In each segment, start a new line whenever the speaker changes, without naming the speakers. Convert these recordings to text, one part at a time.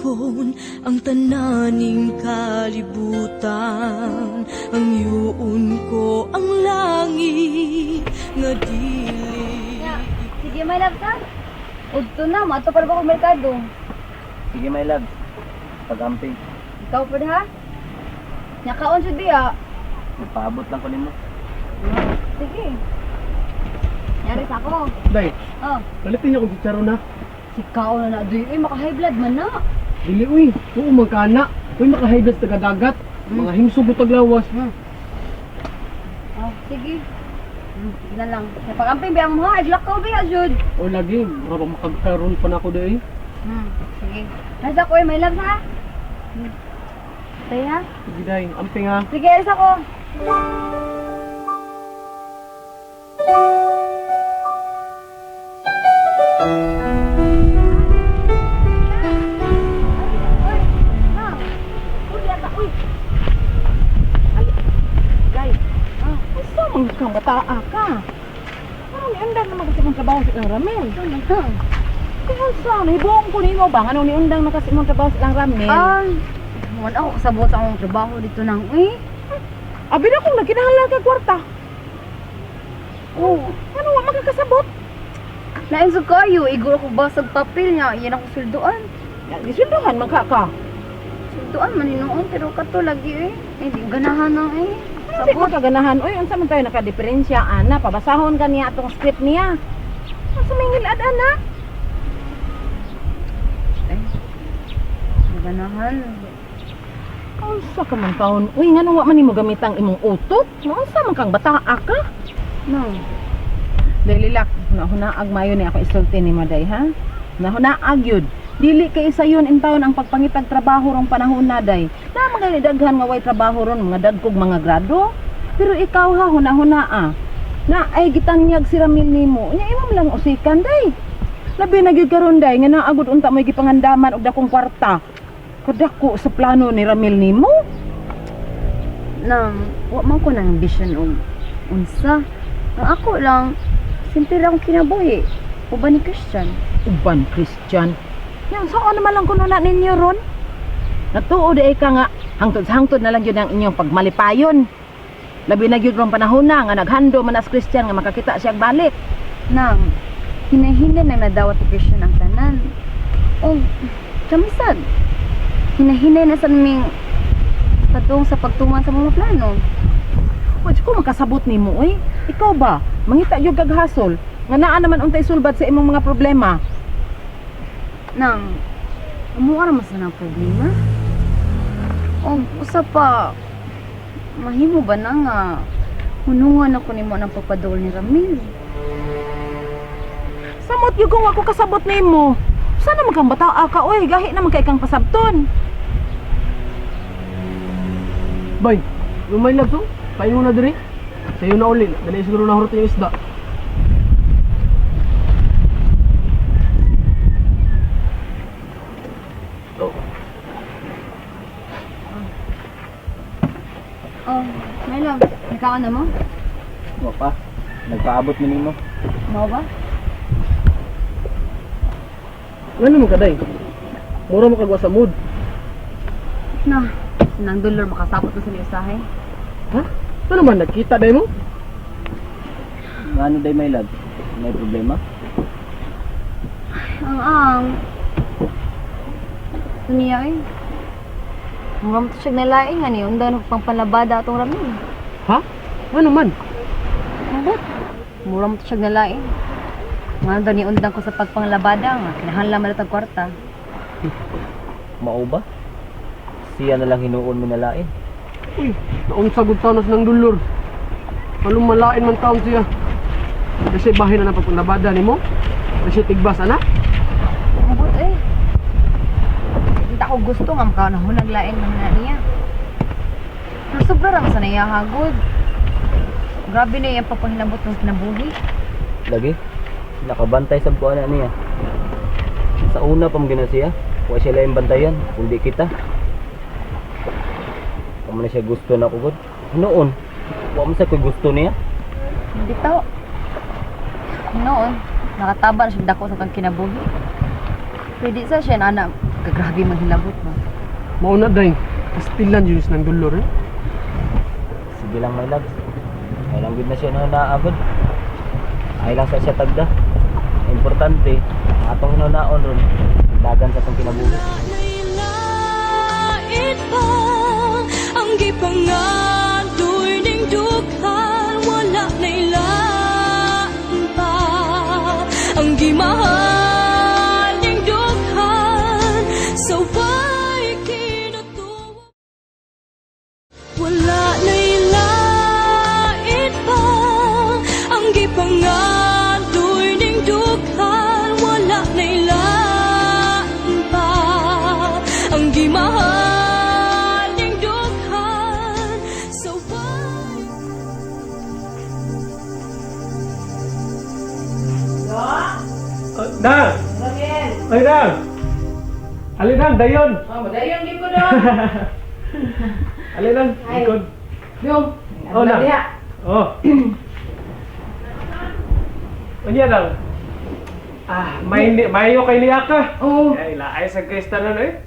panahon ang tananing kalibutan. Ang yuon ko ang langit nga dili.
Sige, my love, ka. Udto na, mato pa ba kong merkado?
Sige, my love. Pag-amping.
Ikaw pa ha? Nakaon siya diya.
Nagpaabot lang ko nimo.
Sige. Yari sa ako.
Day,
Oh,
palitin niyo kung chicharon na.
sikaw na na doy. Uy, maka-high blood man na.
Dili, uy. Oo, magkana. Uy, makahiblas taga dagat. Mga himsog o taglawas.
Oh, sige. Sige na lang. Napag-amping biya mo ha. Idlak ka biya, Jud.
O lagi, marang makagkaroon pa na ako day.
Sige. Nasa ko, my love ha. Tay ha?
Sige, day. Amping ha.
Sige, alis ako. Uy, ha? Uy, yata, uy.
Day, asa man kang bataa ka? Parang niundang naman kasi mong trabaho sa ilang ramel. Kaya saan, ibuong ko nimo ba? Ano niundang na kasi mong trabaho sa ilang ramel?
Wala ako kasabot ang trabaho dito nang, uy.
Abi na kung nagkinahala ka kwarta.
Oh,
Ano wa makakasabot?
lain sa kayo, iguro ko basag papel niya, yan ako sulduan.
Isunduhan man ka.
Sulduan man noon, pero kato lagi eh. Eh, di ganahan na eh.
Hindi mo kaganahan. Uy, unsa man tayo nakadiferensya, ana? Pabasahon ka niya atong script niya. Unsa may ngilad, ana?
Ganahan.
Unsa ka man taon? Uy, nga wa man nimo gamitang imong utok? Unsa man kang bataa ka?
No.
Lilak, nahunaag mayo ni ako isulti ni Maday, ha? Nahunaag yun. Dili kay isa yun in taon ang pagpangitag trabaho rong panahon na day. Na mga daghan nga way trabaho ron, mga dagkog mga grado. Pero ikaw ha, hunahuna na ay gitanyag si Ramil nimo. Nya imam lang usikan day. Labi na gyud karon day nga naagud unta mo'y gipangandaman og dakong kwarta. Kadako sa plano ni Ramil nimo.
Nang, wa man ko nang ambition og unsa. Ang ako lang, simple lang akong kinabuhi. Uban ni Christian.
Uban Christian. Yan, saan naman lang kuno na ninyo ron? Natuod ay ka nga, hangtod-hangtod na lang yun ang inyong pagmalipayon. Labi na yun rong panahon na, nga naghando man as Christian nga makakita siya balik.
Nang, hinahinay na nadawat ni Christian ang tanan. O, kamisag. Hinahinay na sa naming patong sa pagtuman sa mga plano.
Wala ko makasabot ni mo, eh. Ikaw ba? Mangita yung gaghasol. Nga naa naman untay sulbad sa imong mga problema.
Nang, amuara mas na ng problema. O, usa pa, mahimo ba na nga hunungan ako nimo ng pagpadol ni Ramil?
Samot yung kung ako kasabot ni mo. Sana man kang bataa ka, oy. Gahi naman kay kang pasabton. Bay, yung may labso, kain mo na diri. Sa'yo na uli. Dali siguro na hurot yung isda.
Oh, my love, nagkaan na mo?
Wa pa. Nagpaabot mo nimo.
Mau ba?
Ano mo kaday? Mura mo kagwa sa mood.
Na, nang dollar makasapot na sa usahay.
Ha? Ano man, nagkita day mo?
Ngano day, my love? May problema?
Ang Niya eh. Muram to siya nalaing nga ni undan pang panlabada atong Ramil.
Ha? Ano man?
Mabot. Muram to siya nalaing. Nga daw ni undan ko sa pagpanglabada nga kinahanglan man tag kwarta.
Mao ba? Siya na lang hinuon mo nalain.
Uy, naon sagod taon ng dulur. Anong malain man taon siya? Kasi bahay na napagpanglabada ni mo? Kasi tigbas, ana?
Mabot eh. Hindi ako gusto nga makaunahon naglain man na niya. Pero sobra lang sa naiya hagod. Grabe na yung papahilabot ng kinabuhi.
Lagi? Nakabantay sa buwan na niya. Sa una pang ginasiya, wa siya lang bantayan, kundi kita. Kamo na siya gusto na kugod. Noon, wa man sa ko gusto niya.
Hindi to. Noon, nakataban siya dako sa kang kinabuhi. Pwede sa siya na Kagrabe maghilabot ba?
Mauna day, pastilan yun ng dulor eh.
Sige lang, my love. Ay lang gud na siya na naagod. Ay lang sa siya tagda. Importante, atong hinunaon ron. Dagan sa itong kinabuhi.
Nailait pa ang gipangadoy ning dughan, wala nailaan pa ang gimahal ning dughan, so why kinatuwa. Wala nailaan pa ang gipangadoy ning dughan, wala nailaan pa ang gimahal ning dughan, so why.
Dang! Ay, Dang! Alin Dang, dayon!
Oh, madayon gyud ko dong.
Alin Dang,
Ay.
ikod.
Dong.
Oh, na.
Diha.
Oh. Ano yan Dang? Mayo kay niya ka.
Oh,
Ay, laay sa guys tanan eh.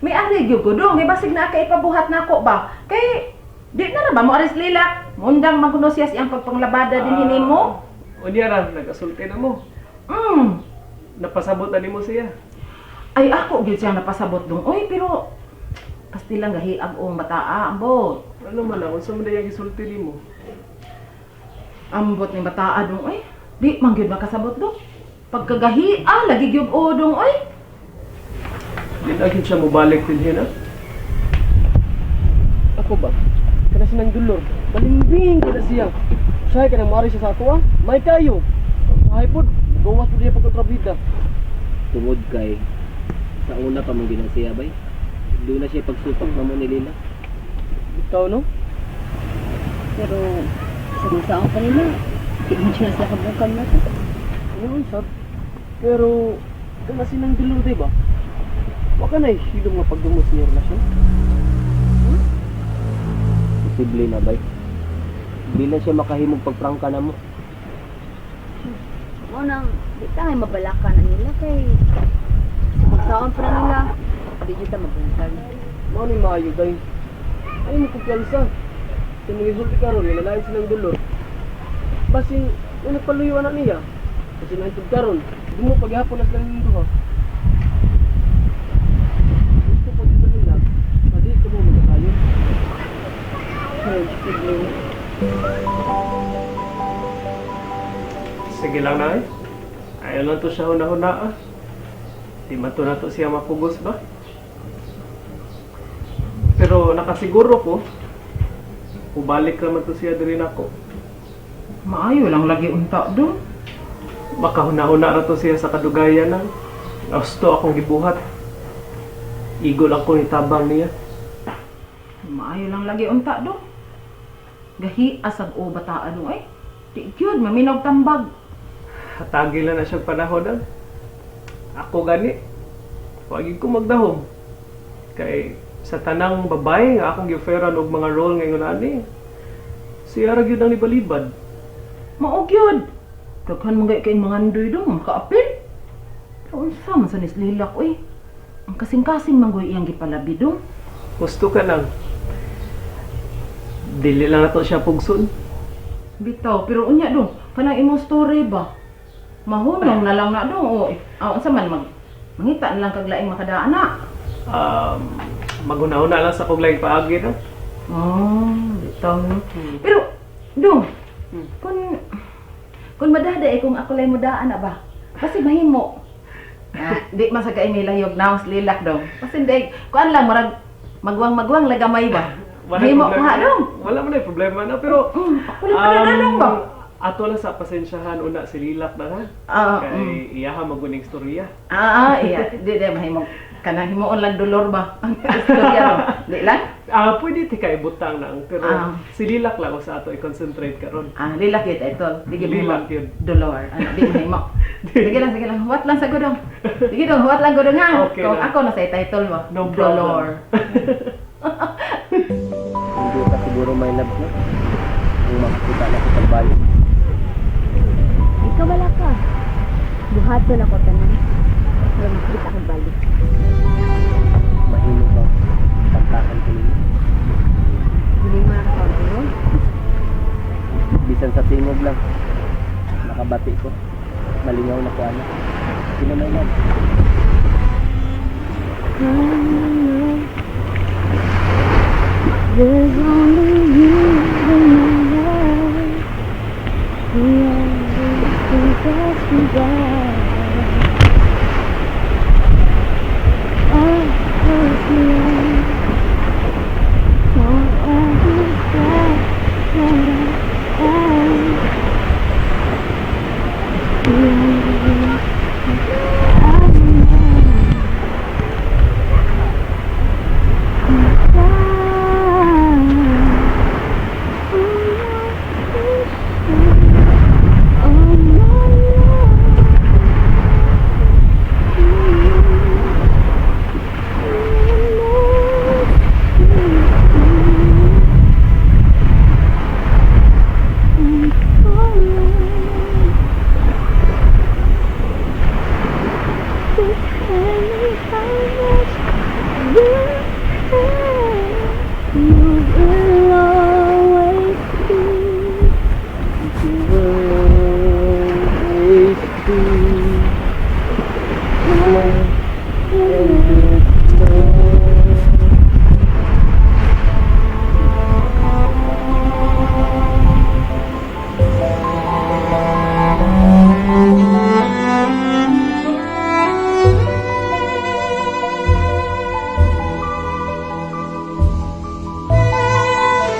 may ari gyud ko dong, may basig na kay ipabuhat nako ba? Kay di na ra ba mo aris lilak. Mundang maguno siya siyang pagpanglabada din hinin mo.
Unya ra, nag-asulti na mo. Napasabot na mo siya.
Ay ako gyud siya napasabot dong. Oy, pero pasti lang gahiag og bataa ambot.
Ano man ang unsa man dayang gisulti nimo?
Ambot ni bataa dong. Oy, di man gyud makasabot dong. Pagkagahia lagi gyud o dong. Oy.
Di na gyud siya mobalik din hiya na. Ako ba? Kana sinang dulor. Balimbing kada siya. Say kana mari siya sa ato ah. May kayo. Sahay pod, gawas pod diya pagkontrabida.
Tungod kay sa una pa mong ginasiya bay. Doon na siya pagsupak na mo ni Lila.
Ikaw no?
Pero sa ako kanila, di mo siya sa kabukam na to.
Ano sab? Pero kana sinang dulor di ba? Wa ka na hilom nga pagdumos niya relasyon.
Posible na bay. Di na siya makahimog pagprangka na mo.
Mo nang di tayo mabalakan na nila kay magsaon pa na nila. Di kita magbuntan.
Mao ni maayo day. Ay mo kumpiyansa. Kung nag-isulti ka ron, nilalain silang dulor. Basing, yung nagpaluyuan na niya. Kasi nahitog ka ron, hindi mo paghihapon na silang yung duha. Gusto po dito nila, pwede ko mo magkakayo. Sige lang na eh. Ayaw lang to siya huna-huna ah. Di man to na to siya mapugos ba? Pero nakasiguro ko, ubalik naman to siya din ako.
Maayo lang lagi unta dong.
Baka huna-huna na to siya sa kadugayan na. Gusto akong gibuhat. Igo lang ko itabang niya.
Maayo lang lagi unta dong. Gahi asag o bataan dong ay. Di gyud maminaw tambag.
Hatagi lang na siyang panahon ah. Ako gani. Wagi ko magdahom. Kay sa tanang babae nga akong giferan og mga role ngayon ani. Siya ra gyud ang libalibad.
Mao gyud. Daghan man kay mga andoy dong makaapil. Pero unsa man sa nislilak oy. Ang kasing-kasing manggoy iyang gipalabi dong.
Gusto ka lang. Dili lang na to siya pugson.
Bitaw, pero unya dong, kanang imong story ba? Mahunong na lang na dong o. Unsa man mangita na lang kag laing makadaan na.
Maguna-una lang sa kong laing paagi no.
Bitaw no. Pero dong, kung madada kung ako lay mudaan na ba? Kasi mahimo. Di man sa kay nilayog naos lilak dong. Kasi hindi, kuan lang marag magwang lagamay ba? Mahimo ha dong.
Wala man ay problema na pero
Ako lang pala dong ba?
ato lang sa pasensyahan una si Lilak na ha. Kay iyaha maguning istorya.
Iya. Di mahimo. Kanang himuon lang dolor ba? Ang istorya ro. Di lang?
Pwede ti kay butang nang pero si Lilak lang sa ato i-concentrate karon.
Lilak yun, ito. Di
Lilak
mahimo.
yun.
Dolor. Di mahimo. Sige lang. Huwat lang sa gudong. Sige dong, huwat lang gudong ha.
Okay
Kung
lang.
ako nasa title mo.
No problem.
Dolor.
Hindi ka siguro may love na. Kung makakita na sa balik.
Ikaw wala ka. Buhaton ako tanan. Pero makita kang balik.
Bisan sa tingog lang. Nakabati ko. Malingaw na ko ano. Sino may love?
There's only you in my life. The only thing that's me back. I hurt you. Won't understand what I am. The only thing I know.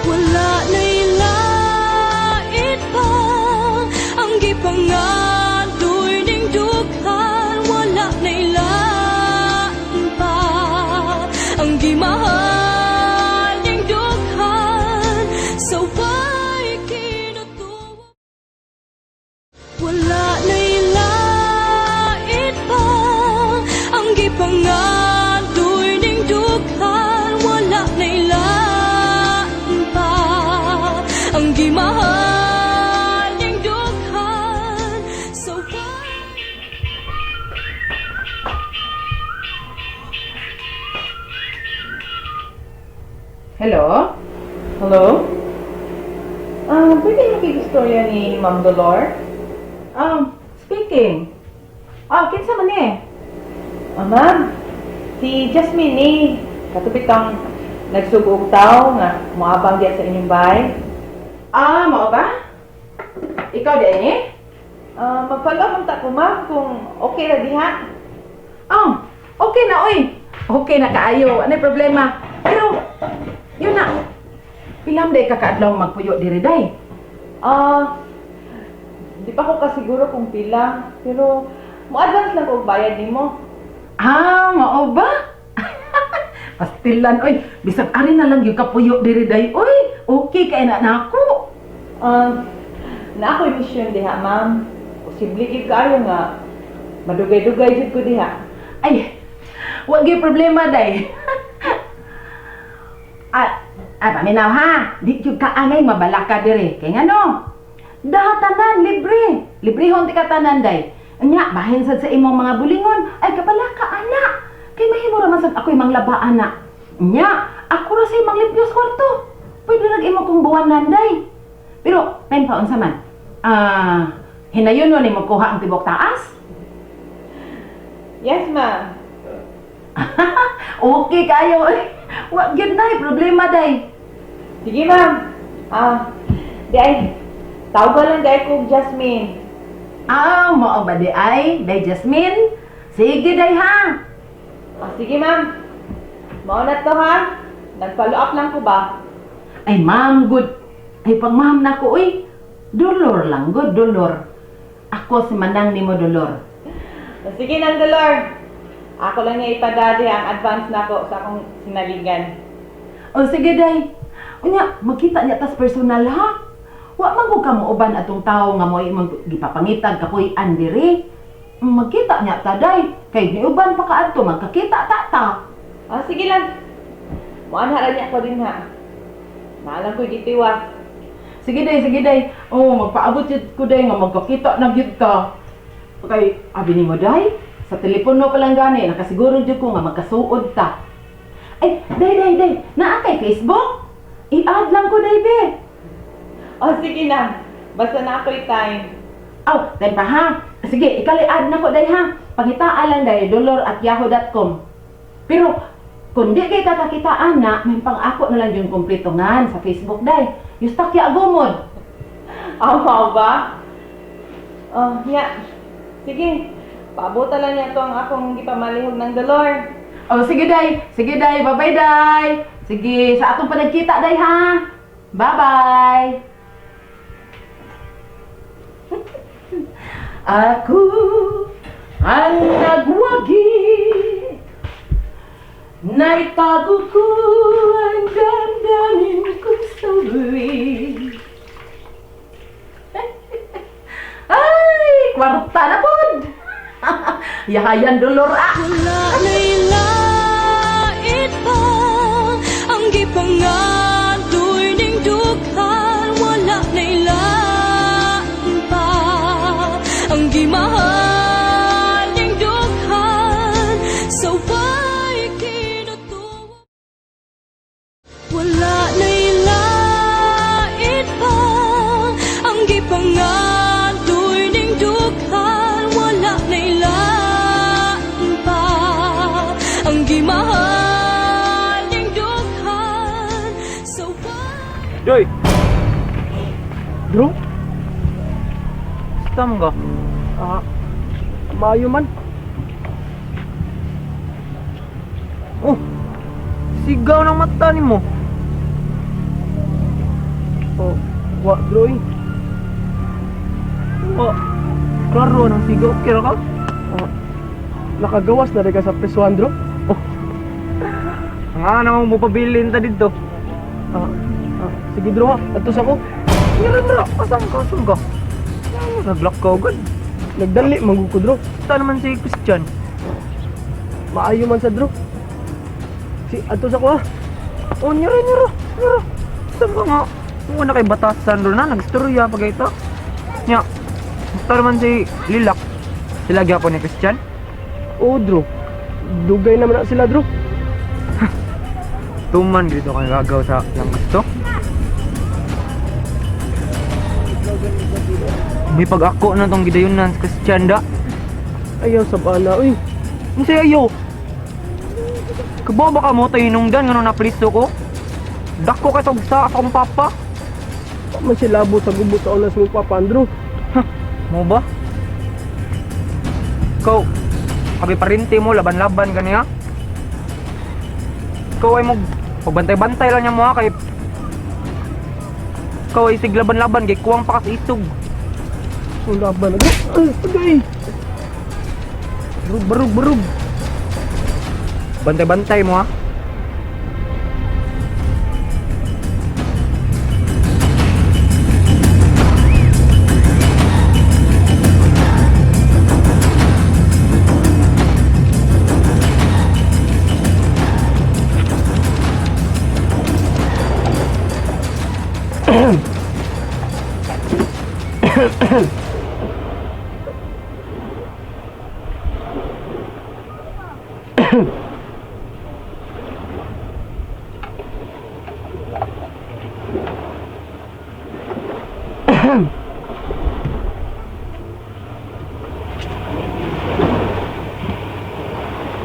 Wala na'y lait pa ang gipangadoy ning dughan. Wala na'y laan pa ang gimahal ning dughan. So why kinutuwa? Wala na'y lait pa ang gipangadoy ning dughan. Wala na'y ang gimahal ning dughan. So why?
Hello? Hello? Pwede makikistorya ni Ma'am Dolor? Speaking. Kinsa man eh? Ma'am, si Jasmine ni katupit ang nagsugog tao nga moabang diya sa inyong bahay. Mao ba? Ikaw di eh? Magpalaw man ta ko ma'am kung okay ra diha. Okay na oy. Okay na kaayo, anay problema. Pero yun na. Pilam day kakaadlaw magpuyo diri day. Di pa ko kasiguro kung pila, pero mo-advance lang og bayad nimo. Mao ba? Pastilan, oy, bisag ari na lang yung kapuyo diri day, oy, okay kay na nako. Na ako'y mission diha, ma'am. Posible gid kaayo nga madugay-dugay jud ko diha. Ay, wag gyud problema day. Paminaw ha, di jud ka anay mabalaka diri. Kay ngano? Dahatanan libre. Libre hon ti katanan day. Nya bahin sad sa imong mga bulingon, ay kabalaka ana. Kay mahimo ra man sad ako'y manglabaan na. Nya, ako ra say manglimpyos kwarto. Pwede ra imo kong buwanan day. Pero pen pa unsa man? Hinayon mo ni mo kuha ang tibok taas? Yes, ma'am. Okay kayo. Wa gyud na problema day. Sige, ma'am. Di ay tawag lang day ko Jasmine. Mao ba di ay? Day Jasmine? Sige day ha. Sige, ma'am. Mao na to ha. Nag-follow up lang ko ba? Ay, ma'am, good. Ay, pang ma'am na ko, uy. Dolor lang, good, dolor. Ako si Manang ni mo, dolor. Sige nang, dolor. Ako lang niya ipadadi ang advance na ko sa akong sinaligan. O, sige, day. Unya, magkita niya tas personal, ha? Wa man ko ka mo uban atong tao nga mo imong gipapangitag kapoy andiri. Magkita niya ta, day. Kay ni uban pa kaadto magkakita ta. Sige lang. Muanha ra niya ko din ha. Maalam ko gitiwa. Sige day. Magpaabot jud ko day nga magkakita na gyud ka. Kay abi nimo day, sa telepono pa lang gani nakasiguro jud ko nga magkasuod ta. Ay, day. Naa kay Facebook? I-add lang ko day be. Oh, sige na. Basta na ako'y time. Oh, day pa ha. Sige, ikali-add na ko day ha. Pangitaan lang day, dollar@yahoo.com. Pero, kung di kay kakakitaan na, may pang ako na lang yung kumpletongan sa Facebook day. Yung stock ya agumod. Aw ba? Oh, ya. Sige. Paabutan lang niya to ang akong gipamalihog ng dollar. Oh, sige day. Sige day. Bye-bye day. Sige, sa atong panagkita day ha. Bye-bye. Ako ang nagwagi, naitago ko ang damdamin kong sawi. Ay, kwarta na po! Yahayan dolor ah!
Wala na'y lait pa ang gipangadoy ning dughan. Wala na'y lain pa ang gimahal ning dughan. So why kinutuwa? Wala na'y lait pa ang gipangadoy ning dughan. Wala na'y lain pa ang gimahal ning dughan. So why?
Doy! Bro? Stam ka?
Maayo man.
Oh! Sigaw ng mata ni mo.
Oh, wa drawing.
Oh! Klaro ng sigaw. Kira ka?
Nakagawas na rin ka sa Pesuandro.
Ang naman mo pabilin ta dito.
Sige bro ha, atos ako.
Mira, asang ka? Naglock ka agad.
Nagdali, magkukudro.
Ito naman si Christian.
Maayo man sa dro. Atos ako ha.
Oh, nyara. Saan ka nga? Kung na kay batasan doon na, nagstorya pag ito. Nya, ito naman si Lilak. Sila gyapon ni Christian.
Oo dro. Dugay naman na sila dro.
Tuman dito kang gagaw sa yang gusto. May pag-ako na tong gidayunan sa Christian da.
Ayaw sa bana, uy.
Ano sa'yo ayaw? Kabawa ka mo tayo inungdan nga nung naplisto ko? Dako ka sa akong papa.
Man si labo sa gubo sa olas mong papandro.
Mo ba? Ikaw, abi parinti mo, laban-laban ka niya. Ikaw ay mo, pagbantay-bantay lang niya mo ha, kay ikaw ay siglaban-laban, kay kuwang pa kas isog.
Ang laban na. Agay!
Barug. Bantay-bantay mo ha.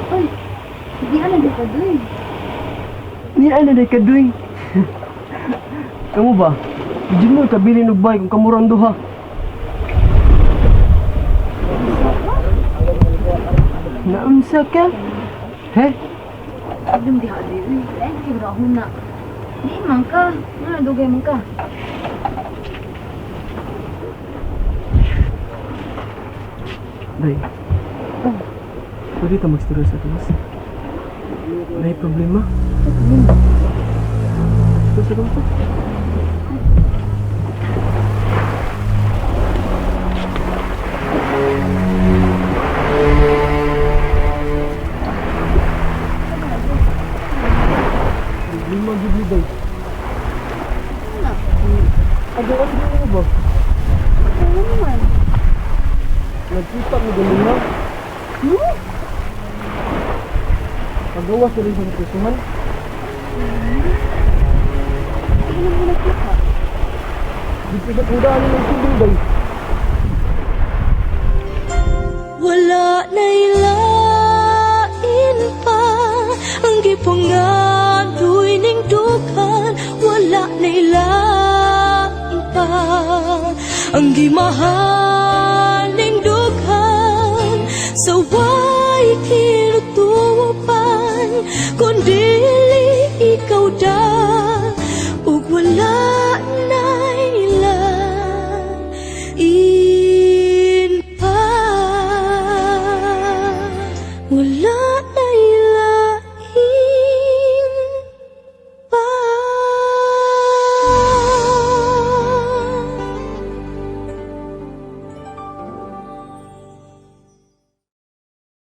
Ay, hindi alam di ka doon.
Ni ano na ka doing? Kamu ba? Diyan mo kabili ng bay kung kamurang duha. Naunsa ka? He?
Alam di ka doon. Ay, kaya ako na. Di man ka. Dugay man ka.
Day. Pwede ta magstura sa tuwas. May problema? Ito sa rumpa. Problema gini day.
Ano?
Agawas mo ba?
Ano naman?
Nagkita mo ganun na? Agawas na rin sa kapusuhan.
Hindi naman nakita.
Dito sa kudaan ng tubig day.
Wala na'y lain pa ang gipangadoy ning dukan. Wala na'y lain pa ang gimahaling dukan. Sa way kinutupan, kundili ikaw daw